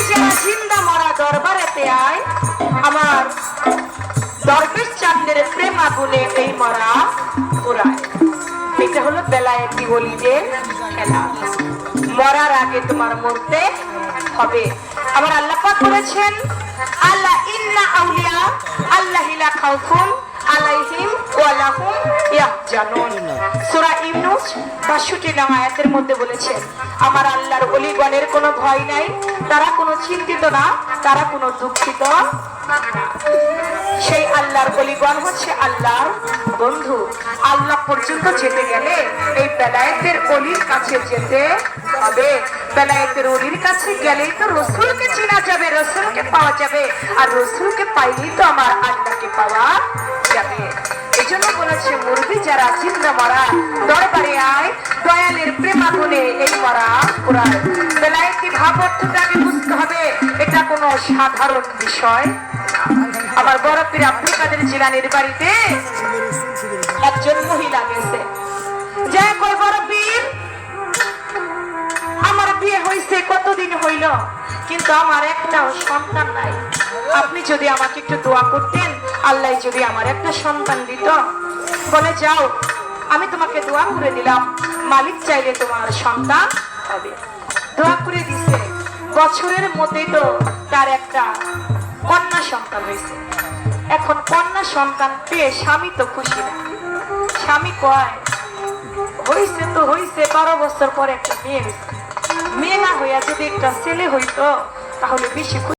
যারা জিন্দা মরা দরবারেতে আয়, আমার দরবেশ চাঁদের প্রেম আগুনে এই মরা পুরায়। এটা হলো বেলায়েতি ওলিদের খেলা। মরার আগে তোমার মরতে হবে। আবার আল্লাহ পাক বলেছেন, আল্লাহ ইন্না আউলিয়া আল্লাহি লা খাউফুন আলাইহিম ওয়া লাহুম ইয়াহজানুন। সূরা ইউনূস ৬২ নং আয়াতের মধ্যে বলেছেন, আমার আল্লাহর ওলিগণের কোনো ভয় নাই, তারা কোনো চিন্তিত না, তারা কোনো দুঃখিত না। সেই আল্লাহর ওলিগণ হচ্ছে আল্লাহর বন্ধু। আল্লাহ পর্যন্ত যেতে গেলে এই বেলায়েতের ওলির কাছে যেতে হবে। বেলায়েতের ওলির কাছে গেলেই তো রাসূলকে চেনা যাবে, রাসূলকে পাওয়া যাবে, আর রাসূলকে পাইলেই তো আমার আল্লাহকে পাওয়া যাবে। এজন্য বলেছে, মুরগি যারা জিন্দা মরা দরবারে আয়, দয়ালের প্রেম আগুনে এই মরা পুরায়। বেলায়েতি ভাব অর্থটাকে বুঝতে হবে, এটা কোনো সাধারণ বিষয়। আমার বড় পীর আব্দুল কাদের জিলানীর বাড়িতে একজন মহিলা গেছে, যে কই বড় পীর, আমার বিয়ে হইছে কতদিন হইল, কিন্তু আমার একটাও সন্তান নাই। আপনি যদি আমাকে একটু দোয়া করতেন, আল্লাহ যদি আমার একটা সন্তান দিত। বলে, যাও, আমি তোমাকে দোয়া করে দিলাম, মালিক চাইলে তোমার সন্তান হবে। দোয়া করে দিছে, বছরের মধ্যে তো তার একটা কন্যা সন্তান হয়েছে। এখন কন্যা সন্তান পেয়ে স্বামী তো খুশি না। স্বামী কয়, হইছে তো হইছে, 12 বছর পরে একটা মেয়ে হয়েছে, মেয়ে না হইয়া যদি একটা ছেলে হইতো তাহলে বেশি